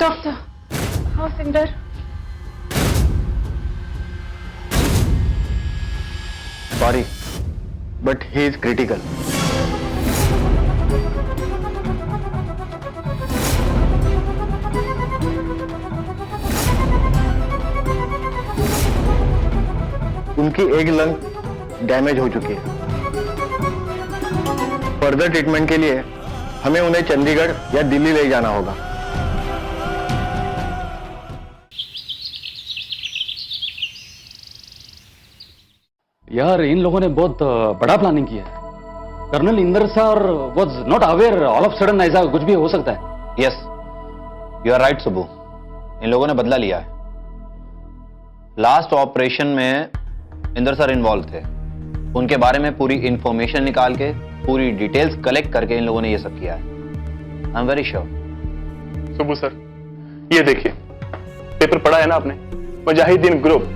Doctor, हाँ सिंदर। Sorry but he is critical. उनकी एक लंग डैमेज हो चुकी है। फर्दर ट्रीटमेंट के लिए हमें उन्हें चंडीगढ़ या दिल्ली ले जाना होगा। यार इन लोगों ने बहुत बड़ा प्लानिंग किया है। Colonel Inder sir was not aware, all of sudden ऐसा कुछ भी हो सकता है। Yes, you are right Subbu, इन लोगों ने बदला लिया है। लास्ट ऑपरेशन में इंदर सर इन्वॉल्व थे, उनके बारे में पूरी इंफॉर्मेशन निकाल के पूरी डिटेल्स कलेक्ट करके इन लोगों ने ये सब किया है। I am very sure. Subbu sir, ये देखिए पेपर पढ़ा है ना आपने, मुजाहिदीन ग्रुप,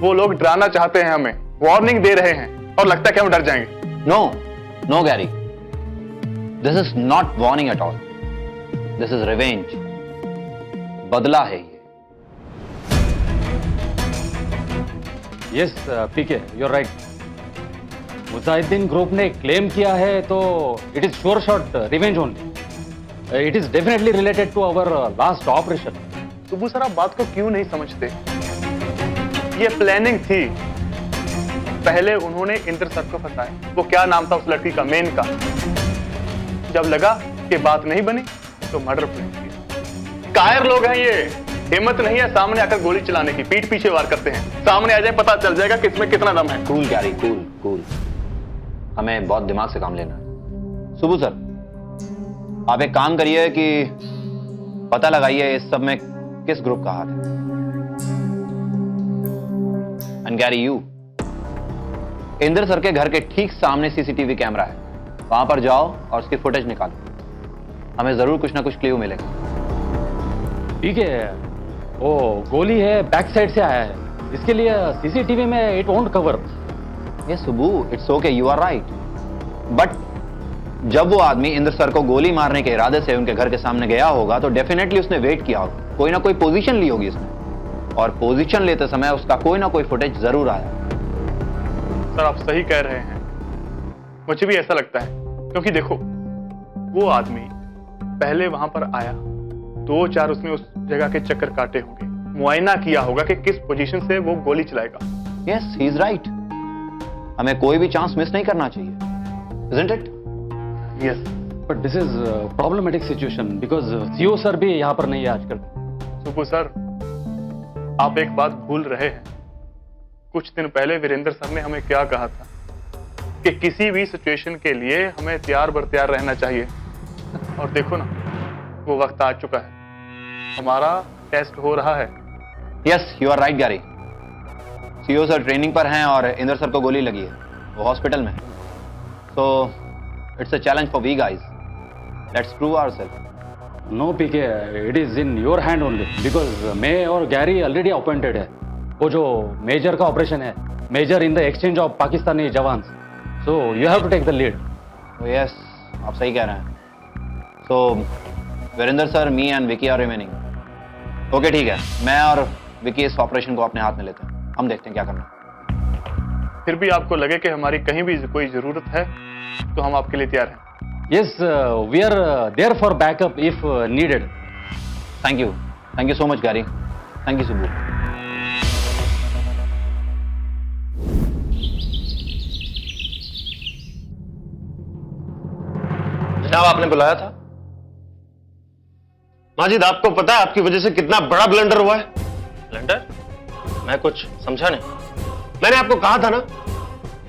वो लोग डराना चाहते हैं हमें, वार्निंग दे रहे हैं और लगता है कि हम डर जाएंगे। No no Gary, this is not warning at all, this is revenge. बदला है ये। Yes PK, you are right. मुजाहिदीन ग्रुप ने क्लेम किया है तो it is sure shot revenge only. It is definitely related to our last operation. Subbu sir, आप बात को क्यों नहीं समझते? ये प्लानिंग थी। पहले उन्होंने इंदर सर को फंसाया, वो क्या नाम था उस लड़की का, मेन का। जब लगा कि बात नहीं बनी तो मर्डर प्लान किया। कायर लोग हैं ये, हिम्मत नहीं है सामने आकर गोली चलाने की, पीठ पीछे वार करते हैं। सामने आ जाए पता चल जाएगा कि इसमें कितना दम है। कूल गैरी, कूल कूल, हमें बहुत दिमाग से काम लेना है। सुबू सर, आप एक काम करिए कि पता लगाइए इस सब में किस ग्रुप का हाथ है। And Gary, you Inder sir के घर के ठीक सामने सीसीटीवी कैमरा है, वहां पर जाओ और उसकी फुटेज निकालो। हमें जरूर कुछ ना कुछ क्लू मिलेगा। ठीक है, वो गोली है बैक साइड से आया है, इसके लिए सीसीटीवी में इट वोंट कवर। ये Subbu, it's okay, you are right. But जब वो आदमी इंदर सर को गोली मारने के इरादे से उनके घर के सामने गया होगा तो डेफिनेटली उसने वेट किया होगा, कोई ना कोई पोजीशन ली होगी उसने, और पोजीशन लेते समय उसका कोई ना कोई फुटेज जरूर आया। सर आप सही कह रहे हैं, मुझे भी ऐसा लगता है। क्योंकि देखो, वो आदमी पहले वहां पर आया, 2-4 उसने उस जगह के चक्कर काटे होंगे, मुआयना किया होगा कि किस पोजीशन से वो गोली चलाएगा। Yes, he is right. हमें कोई भी चांस मिस नहीं करना चाहिए, isn't it? Yes. But this is problematic situation because CO sir भी यहां पर नहीं है आजकल। सुबू सर, आप एक बात भूल रहे हैं। कुछ दिन पहले वीरेंद्र सर ने हमें क्या कहा था कि किसी भी सिचुएशन के लिए हमें तैयार बर तैयार रहना चाहिए। और देखो ना, वो वक्त आ चुका है, हमारा टेस्ट हो रहा है। Yes, you are right Gary. CO sir training पर हैं और इंदर सर को गोली लगी है, वो हॉस्पिटल में है। So it's a challenge for we guys, let's prove ourself. No PK, it is in your hand only because मैं और गैरी ऑलरेडी अपॉइंटेड है। वो जो मेजर का ऑपरेशन है, major in the exchange of Pakistani jawan, so you have to take the lead. Yes, आप सही कह रहे हैं। So Virendra sir, me and Vicky are remaining. Okay ठीक है, मैं और विकी इस ऑपरेशन को अपने हाथ में लेते हैं, हम देखते हैं क्या करना है। फिर भी आपको लगे कि हमारी कहीं भी कोई जरूरत है तो हम आपके लिए तैयार हैं। Yes, we are there for backup if needed. Thank you so much Gary, thank you Subbu. जनाब, आपने बुलाया था? माजिद, आपको पता है आपकी वजह से कितना बड़ा ब्लंडर हुआ है? ब्लंडर? मैं कुछ समझा नहीं। मैंने आपको कहा था ना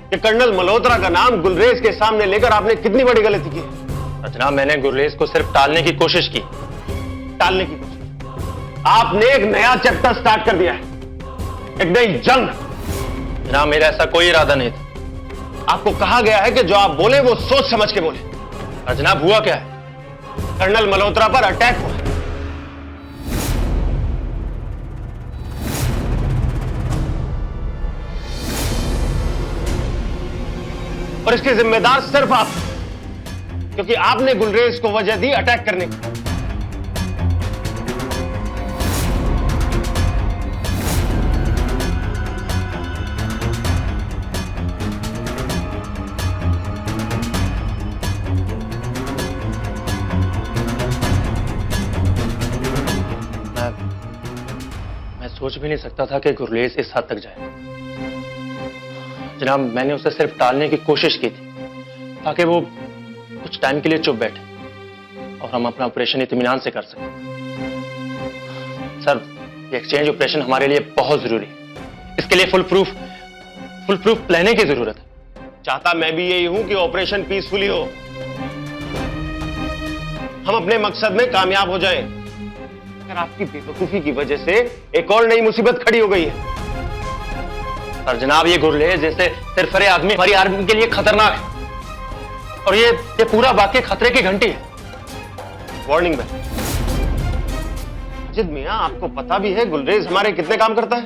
कि कर्नल मल्होत्रा का नाम गुलरेज के सामने लेकर आपने कितनी बड़ी गलती की है। जनाब, मैंने गुलरेज को सिर्फ टालने की कोशिश की। टालने की कोशिश? आपने एक नया चैप्टर स्टार्ट कर दिया है, एक नई जंग। जनाब, मेरा ऐसा कोई इरादा नहीं था। आपको कहा गया है कि जो आप बोले वो सोच समझ के बोले। और जनाब, हुआ क्या है? कर्नल मल्होत्रा पर अटैक हुआ। और इसके जिम्मेदार सिर्फ आप, क्योंकि आपने गुलरेज को वजह दी अटैक करने की। सोच भी नहीं सकता था कि गुरलेज इस हद तक जाए। जनाब, मैंने उसे सिर्फ टालने की कोशिश की थी ताकि वो कुछ टाइम के लिए चुप बैठे और हम अपना ऑपरेशन इत्मीनान से कर सकें। सर, ये एक्सचेंज ऑपरेशन हमारे लिए बहुत जरूरी है। इसके लिए फुल प्रूफ प्लानिंग की जरूरत है। चाहता मैं भी यही हूं कि ऑपरेशन पीसफुली हो, हम अपने मकसद में कामयाब हो जाएं। अगर आपकी बेवकूफी की वजह से एक और नई मुसीबत खड़ी हो गई है। और जनाब, ये गुरलेज जैसे सिरफरे आदमी हमारी आर्मी के लिए खतरनाक है और ये पूरा वाकई खतरे की घंटी है। वार्निंग में जिद मियां, आपको पता भी है गुलरेज हमारे कितने काम करता है?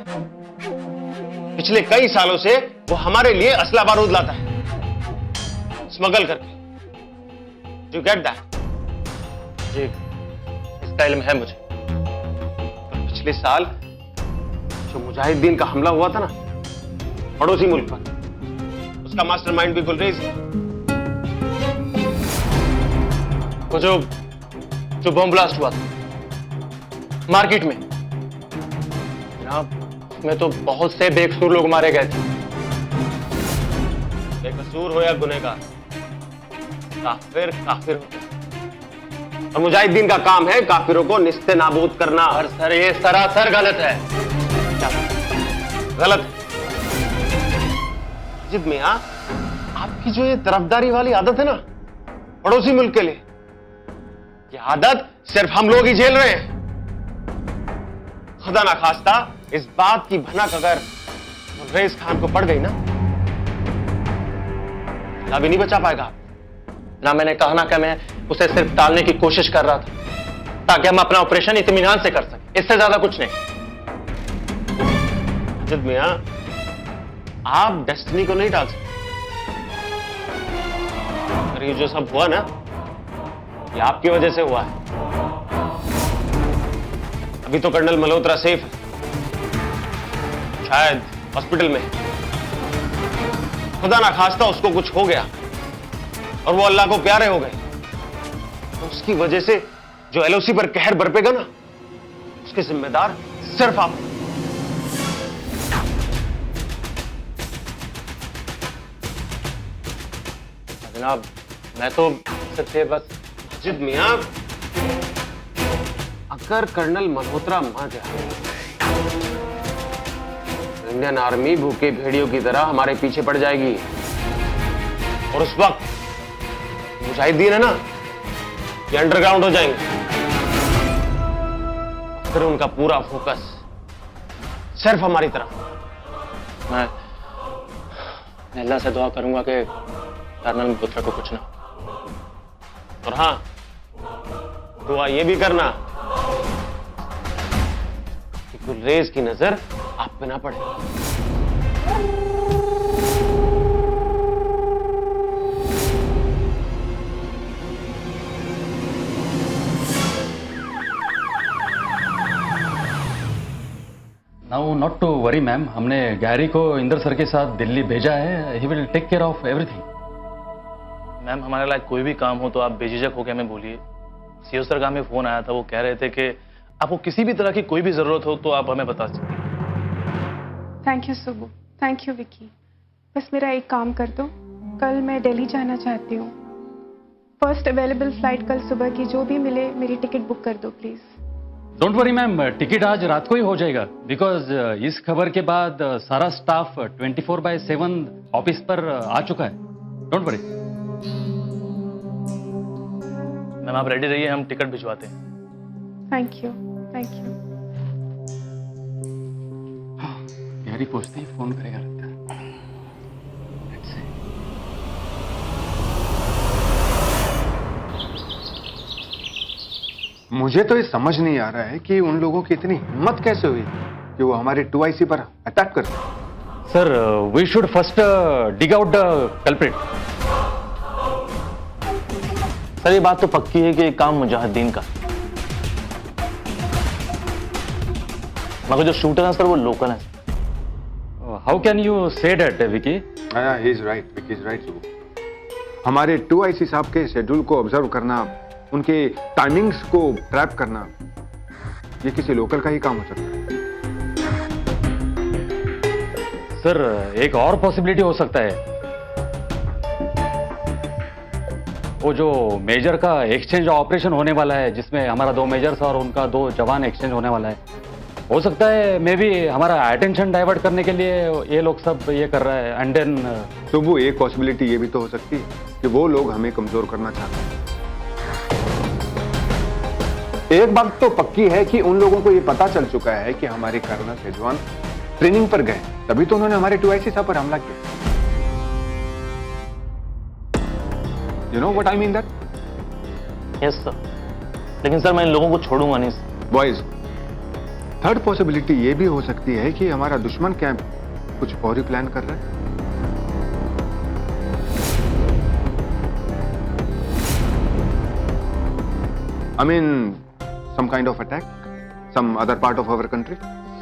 पिछले कई सालों से वो हमारे लिए असला बारूद लाता है, स्मगल करके। You get that? जी, इसका इल्म है मुझे। पिछले साल जो मुजाहिदीन का हमला हुआ था ना पड़ोसी मुल्क पर, उसका मास्टरमाइंड भी गुलरेज है। वो जो बम ब्लास्ट हुआ था मार्केट में, जनाब, उसमें तो बहुत से बेकसूर लोग मारे गए थे। बेकसूर हो या गुनहगार, काफिर काफिर होते हैं। और मुजाहिदीन का काम है काफिरों को निस्ते नाबूद करना। और सर, ये सरासर गलत है। गलत है जिद मियां, आपकी जो ये तरफदारी वाली आदत है ना पड़ोसी मुल्क के लिए, ये आदत सिर्फ हम लोग ही झेल रहे हैं। खुदा ना खास्ता इस बात की भनक अगर गुलरेज खान को पड़ गई ना, अभी नहीं बचा पाएगा। ना मैंने कहा ना कि मैं उसे सिर्फ टालने की कोशिश कर रहा था ताकि हम अपना ऑपरेशन इत्मीनान से कर सकें, इससे ज्यादा कुछ नहीं। जिद मियां, आप डेस्टिनी को नहीं टाल सकते। और ये जो सब हुआ ना, ये आपकी वजह से हुआ है। अभी तो कर्नल मल्होत्रा सेफ है, शायद हॉस्पिटल में। खुदा ना खास्ता उसको कुछ हो गया और वो अल्लाह को प्यारे हो गए, तो उसकी वजह से जो एलओसी पर कहर बरपेगा ना, उसके जिम्मेदार सिर्फ आप। जनाब, मैं तो सिर्फ बस जिद मियां, अगर कर्नल मल्होत्रा मर गया, इंडियन आर्मी भूखे भेड़ियों की तरह हमारे पीछे पड़ जाएगी। और उस वक्त मुजाहिदीन है ना, ये अंडरग्राउंड हो जाएंगे। फिर उनका पूरा फोकस सिर्फ हमारी तरफ। मैं अल्लाह से दुआ करूंगा कि कर्नल मल्होत्रा को कुछ ना। और हां, दुआ ये भी करना कि गुलरेज की नजर आप पे ना पड़े। Now not to worry ma'am, हमने गैरी को इंदर सर के साथ दिल्ली भेजा है। He will take care of everything. Ma'am, हमारे लायक कोई भी काम हो तो आप बेझिझक होकर हमें बोलिए। सीओ सर का हमें फोन आया था, वो कह रहे थे कि आपको किसी भी तरह की कोई भी जरूरत हो तो आप हमें बता सकते हैं। Thank you Subbu, thank you Vicky. बस मेरा एक काम कर दो, कल मैं दिल्ली जाना चाहती हूँ। फर्स्ट अवेलेबल फ्लाइट कल सुबह की जो भी मिले मेरी टिकट बुक कर दो please. Don't worry ma'am, ticket आज रात को ही हो जाएगा, बिकॉज इस खबर के बाद सारा स्टाफ 24/7 ऑफिस पर आ चुका है। डोंट वरी मैम, आप रेडी रहिए, हम टिकट भिजवाते हैं। Thank you, thank you. Gary पहुंचते ही फोन करेगा लगता है। Let's see. मुझे तो ये समझ नहीं आ रहा है कि उन लोगों की इतनी हिम्मत कैसे हुई कि वो हमारे 2IC पर अटैक करते। Sir, we should first dig out the culprit. Sir, ये बात तो पक्की है कि ये काम मुजाहिदीन का, मगर जो शूटर है सर वो लोकल है। How can you say that Vicky? He is right, Vicky is right सुबह। हमारे 2IC साहब के शेड्यूल को ऑब्जर्व करना, उनके टाइमिंग्स को ट्रैप करना, ये किसी लोकल का ही काम हो सकता है। सर एक और पॉसिबिलिटी हो सकता है, वो जो मेजर का एक्सचेंज ऑपरेशन होने वाला है जिसमें हमारा 2 मेजर्स और उनका 2 जवान एक्सचेंज होने वाला है, हो सकता है मे बी हमारा अटेंशन डाइवर्ट करने के लिए ये लोग सब ये कर रहा है एंड देन तो वो एक पॉसिबिलिटी ये भी तो हो सकती है कि वो लोग हमें कमजोर करना चाहते हैं। एक बात तो पक्की है कि उन लोगों को ये पता चल चुका है कि हमारे कर्नल के जवान ट्रेनिंग पर गए, तभी तो उन्होंने हमारे 2IC साहब पर हमला किया। You know what I mean that? Yes sir, लेकिन सर मैं इन लोगों को छोड़ूंगा नहीं सर। बॉयज, थर्ड पॉसिबिलिटी ये भी हो सकती है कि हमारा दुश्मन कैंप कुछ और ही प्लान कर रहा है। I mean, some kind of attack, some other part of our country.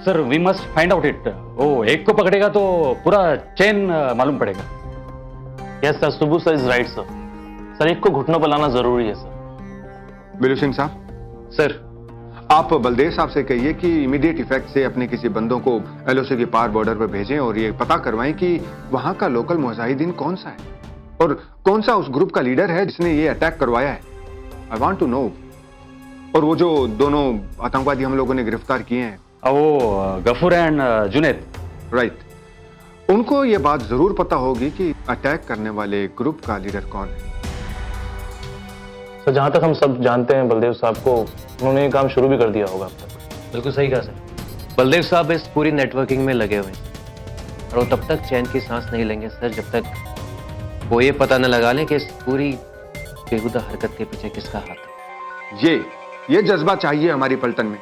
Sir we must find out it. वो एक को पकड़ेगा तो पूरा चेन मालूम पड़ेगा। यस सर, सुबह sir is right sir. Sir एक को घुटनों पर लाना जरूरी है सर। बिलू सिंह साहब, सर आप बलदेव साहब से कहिए कि इमीडिएट इफेक्ट से अपने किसी बंदों को LOC के पार बॉर्डर पर भेजें और ये पता करवाएं कि वहां का लोकल मुजाहिदीन कौन सा है और कौन सा उस ग्रुप का लीडर है जिसने ये अटैक करवाया है। I want to know. और वो जो दोनों आतंकवादी हम लोगों ने गिरफ्तार किए हैं, वो गफूर एंड जुनैद, राइट, उनको ये बात जरूर पता होगी कि अटैक करने वाले ग्रुप का लीडर कौन है। सर जहां तक हम सब जानते हैं बलदेव साहब को, उन्होंने ये काम शुरू भी कर दिया होगा अब तक। बिल्कुल सही कहा सर। बलदेव साहब इस पूरी नेटवर्किंग में लगे हुए हैं और वो तब तक चैन की सांस नहीं लेंगे सर जब तक वो ये पता न लगा लें कि इस पूरी बेहुदा हरकत के पीछे किसका हाथ है। ये जज्बा चाहिए हमारी पलटन में।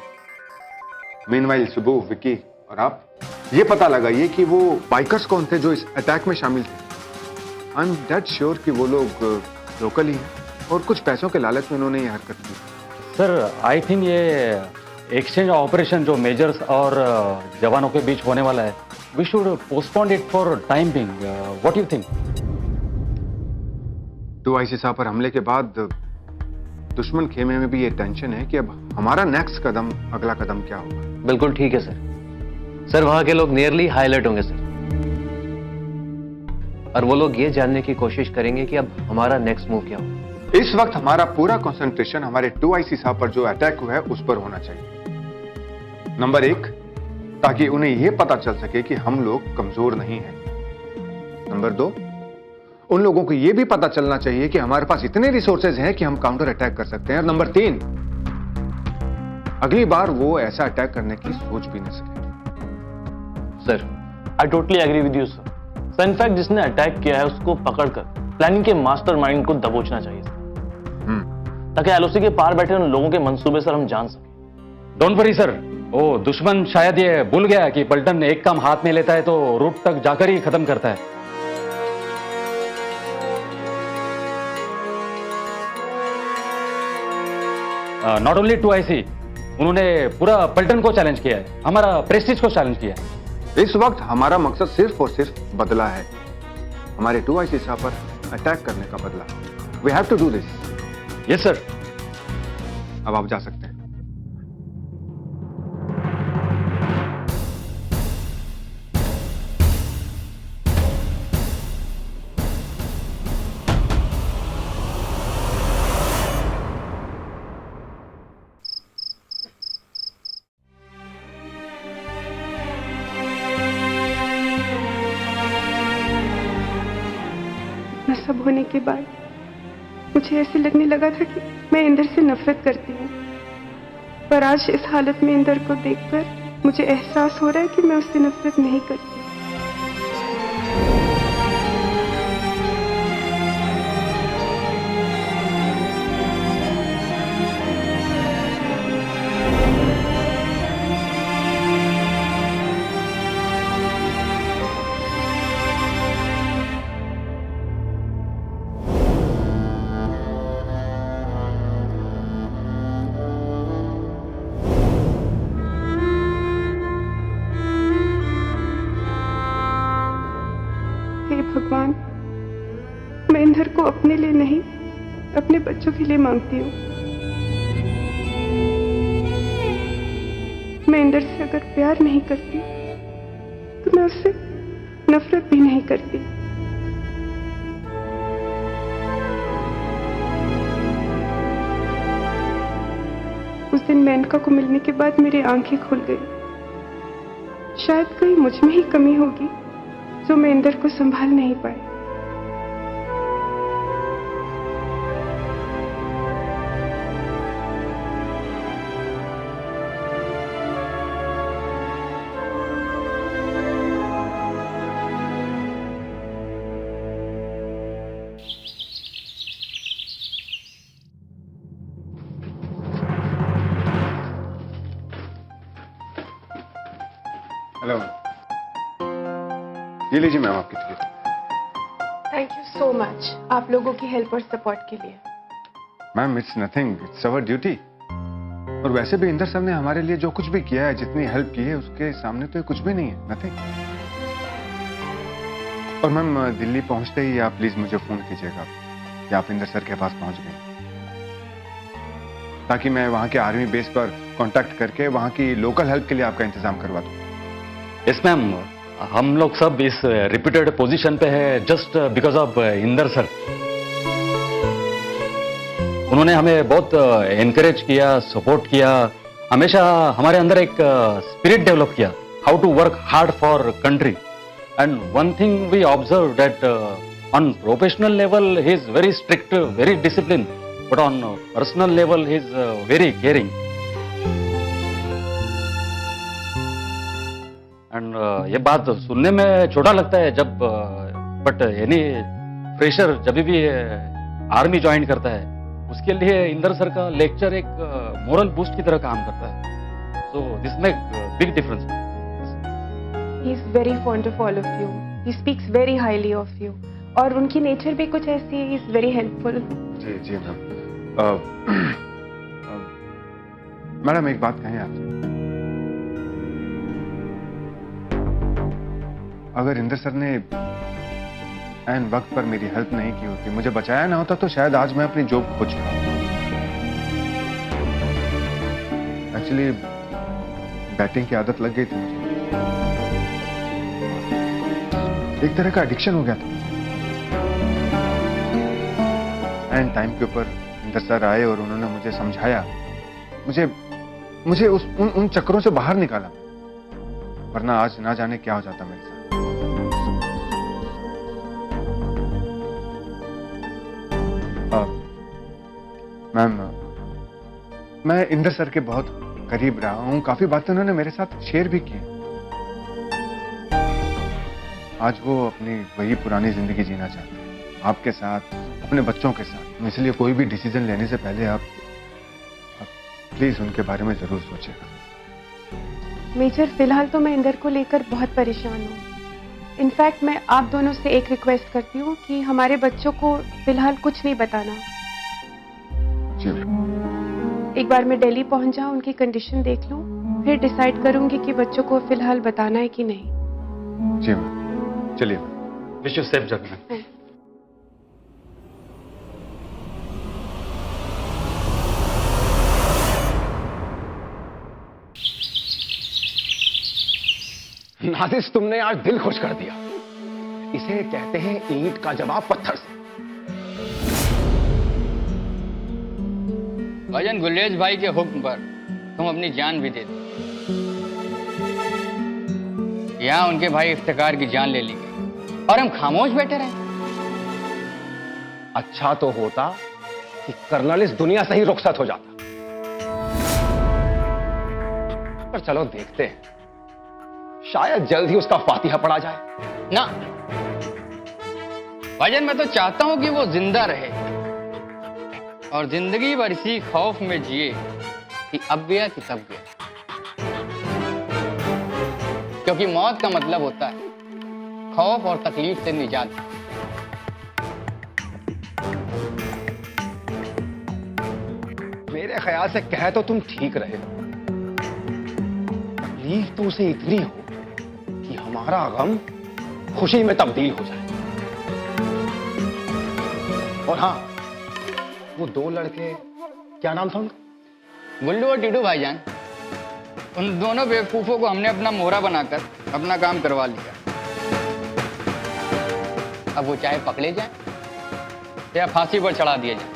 मीनवाइल सुबह, विकी और आप ये पता लगाइए कि वो बाइकर्स कौन थे जो इस अटैक में शामिल थे। आई एम डेड श्योर कि वो लोग लोकल ही हैं और कुछ पैसों के लालच में उन्होंने ये हरकत की। सर आई थिंक ये एक्सचेंज ऑपरेशन जो मेजर्स और जवानों के बीच होने वाला है, we should postpone it for time being. What you think? 2IC साहब पर हमले के बाद दुश्मन खेमे में भी ये टेंशन है कि अब हमारा नेक्स्ट कदम, अगला कदम क्या होगा। बिल्कुल ठीक है सर। सर वहां के लोग नियरली हाईलाइट होंगे सर और वो लोग ये जानने की कोशिश करेंगे कि अब हमारा नेक्स्ट मूव क्या होगा। इस वक्त हमारा पूरा कंसंट्रेशन हमारे 2IC साहब पर जो अटैक हुआ है उस पर होना चाहिए। नंबर 1, ताकि उन्हें यह पता चल सके कि हम लोग कमजोर नहीं हैं। नंबर 2, उन लोगों को यह भी पता चलना चाहिए कि हमारे पास इतने रिसोर्सेज हैं कि हम काउंटर अटैक कर सकते हैं। और नंबर 3, अगली बार वो ऐसा अटैक करने की सोच भी नहीं सके। Sir I totally agree with you sir. Sir in fact जिसने अटैक किया है उसको पकड़कर प्लानिंग के मास्टरमाइंड को दबोचना चाहिए सर, ताकि LOC के पार बैठे उन लोगों के मंसूबे सर हम जान सकें। डोंट वरी सर, वो दुश्मन शायद ये भूल गया कि पलटन एक काम हाथ में लेता है तो रूट तक जाकर ही खत्म करता है। नॉट ओनली 2IC, उन्होंने पूरा पलटन को चैलेंज किया है, हमारा प्रेस्टीज को चैलेंज किया है। इस वक्त हमारा मकसद सिर्फ और सिर्फ बदला है, हमारे 2IC साहब पर अटैक करने का बदला। We have to do this. Yes sir. अब आप जा सकते हैं। सब होने के बाद मुझे ऐसे लगने लगा था कि मैं इंदर से नफरत करती हूँ, पर आज इस हालत में इंदर को देखकर मुझे एहसास हो रहा है कि मैं उससे नफरत नहीं करती। हे भगवान, मैं इंदर को अपने लिए नहीं, अपने बच्चों के लिए मांगती हूँ। मैं इंदर से अगर प्यार नहीं करती तो मैं उससे नफरत भी नहीं करती। उस दिन मेनका को मिलने के बाद मेरी आंखें खुल गई। शायद कहीं मुझ में ही कमी होगी जो मैं इंदर को संभाल नहीं पाई। हेलो, ये लीजिए मैम आपकी ticket. Thank you so much आप लोगों की हेल्प और सपोर्ट के लिए। Ma'am it's nothing, it's our duty. और वैसे भी इंदर सर ने हमारे लिए जो कुछ भी किया है, जितनी हेल्प की है, उसके सामने तो ये कुछ भी नहीं है, नथिंग। और मैम दिल्ली पहुंचते ही आप प्लीज मुझे फोन कीजिएगा कि आप इंदर सर के पास पहुंच गए, ताकि मैं वहां के आर्मी बेस पर कांटेक्ट करके वहां की लोकल हेल्प के लिए आपका इंतजाम करवा दूं। यस मैम, हम लोग सब इस रिपीटेड पोजीशन पे है just because of Inder sir. उन्होंने हमें बहुत एनकरेज किया, सपोर्ट किया, हमेशा हमारे अंदर एक स्पिरिट डेवलप किया, how to work hard for country. And one thing we observe that on professional level he is very strict, very discipline, but on personal level he is very caring. And ये बात सुनने में छोटा लगता है जब but any fresher जब भी आर्मी ज्वाइन करता है उसके लिए इंदर सर का लेक्चर एक मोरल बूस्ट की तरह काम करता है। So this make big difference. He is very fond of all of you, he speaks very highly of you, और उनकी नेचर भी कुछ ऐसी है, ही इज वेरी हेल्पफुल। जी जी मैम। मैडम एक बात कहें आपसे, अगर इंदर सर ने ऐन वक्त पर मेरी हेल्प नहीं की होती, मुझे बचाया ना होता, तो शायद आज मैं अपनी जॉब खो चुका हूं। एक्चुअली बैटिंग की आदत लग गई थी मुझे, एक तरह का एडिक्शन हो गया था। एंड टाइम के ऊपर इंदर सर आए और उन्होंने मुझे समझाया, मुझे उन चक्करों से बाहर निकाला, वरना आज ना जाने क्या हो जाता मेरे साथ। मैम मैं इंदर सर के बहुत करीब रहा हूं, काफी बातें उन्होंने मेरे साथ शेयर भी की। आज वो अपनी वही पुरानी जिंदगी जीना चाहते हैं, आपके साथ, अपने बच्चों के साथ। इसलिए कोई भी डिसीजन लेने से पहले आप प्लीज उनके बारे में जरूर सोचिएगा। मेजर, फिलहाल तो मैं इंदर को लेकर बहुत परेशान हूँ। इनफैक्ट मैं आप दोनों से एक रिक्वेस्ट करती हूँ कि हमारे बच्चों को फिलहाल कुछ नहीं बताना। जी एक बार मैं दिल्ली पहुंच जाऊं, उनकी कंडीशन देख लूं, फिर डिसाइड करूंगी कि बच्चों को फिलहाल बताना है कि नहीं। जी मैम, चलिए। Wish you safe journey. Nazish, तुमने आज दिल खुश कर दिया। इसे कहते हैं ईंट का जवाब पत्थर से। भाईजान, गुलेज भाई के हुक्म पर तुम अपनी जान भी दे दो। यहाँ उनके भाई इफ्तिकार की जान ले ली गई और हम खामोश बैठे रहे। अच्छा तो होता कि कर्नल इस दुनिया से ही रुखसत हो जाता। पर चलो देखते हैं, शायद जल्द ही उसका फातिहा पढ़ा जाए। ना भाईजान, मैं तो चाहता हूं कि वो जिंदा रहे और जिंदगी भर इसी खौफ में जिए कि अब गया कि तब गया, क्योंकि मौत का मतलब होता है खौफ और तकलीफ से निजात। मेरे ख्याल से कह तो तुम ठीक रहे, तकलीफ तो उसे इतनी हो कि हमारा गम खुशी में तब्दील हो जाए। और हाँ, वो दो लड़के, क्या नाम था उनका? गुल्लू और टीटू भाईजान, उन दोनों बेवकूफों को हमने अपना मोहरा बनाकर अपना काम करवा लिया। अब वो चाहे पकड़े जाए या फांसी पर चढ़ा दिए जाए,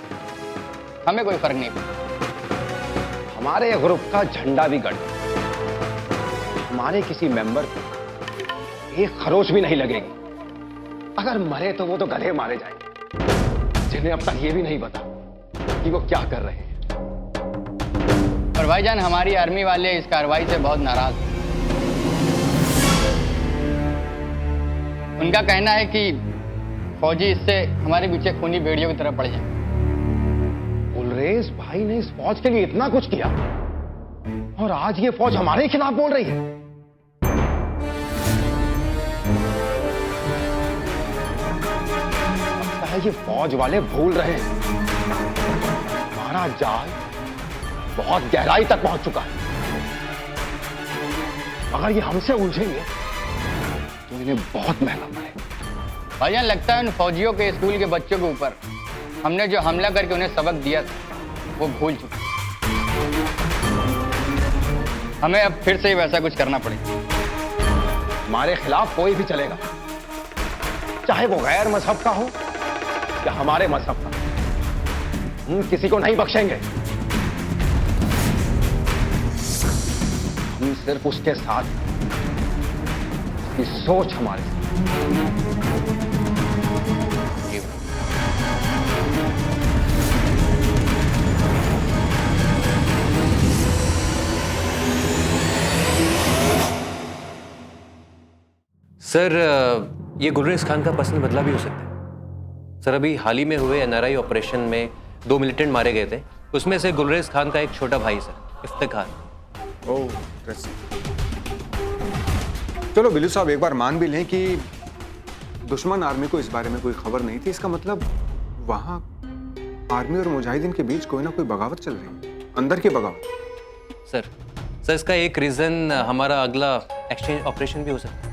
हमें कोई फर्क नहीं पड़ता। हमारे ग्रुप का झंडा भी गड़ गया। हमारे किसी मेंबर को एक खरोच भी नहीं लगेगी। अगर मरे तो वो तो गधे मारे जाएंगे, जिन्हें अब तक ये भी नहीं पता कि वो क्या कर रहे हैं। और भाईजान, हमारी आर्मी वाले इस कार्रवाई से बहुत नाराज हैं। उनका कहना है कि फौजी इससे हमारे पीछे खूनी भेड़ियों की तरफ पड़ जाए। गुलरेज भाई ने इस फौज के लिए इतना कुछ किया और आज ये फौज हमारे खिलाफ बोल रही है। लगता है ये फौज वाले भूल रहे हैं हमारा जाल बहुत गहराई तक पहुंच चुका है। अगर ये हमसे उलझेंगे तो इन्हें बहुत महंगा पड़ेगा। भाईजान, लगता है उन फौजियों के स्कूल के बच्चों के ऊपर हमने जो हमला करके उन्हें सबक दिया था वो भूल चुके। हमें अब फिर से ही वैसा कुछ करना पड़ेगा। हमारे खिलाफ कोई भी चलेगा, चाहे वो गैर मजहब का हो या हमारे मजहब का। हम किसी को नहीं बख्शेंगे। हम सिर्फ उसके साथ, उसकी सोच हमारे साथ। सर, ये गुलरेज खान का पर्सनल बदला भी हो सकता है। सर, अभी हाल ही में हुए एनआरआई ऑपरेशन में 2 मिलिटेंट मारे गए थे। उसमें से गुलरेज खान का एक छोटा भाई सर, इफ्तिखार। ओह, चलो बिल्लू साहब, एक बार मान भी लें कि दुश्मन आर्मी को इस बारे में कोई खबर नहीं थी। इसका मतलब वहां आर्मी और मुजाहिदीन के बीच कोई ना कोई बगावत चल रही है, अंदर की बगावत। सर, इसका एक रीजन हमारा अगला एक्सचेंज ऑपरेशन भी हो सकता है।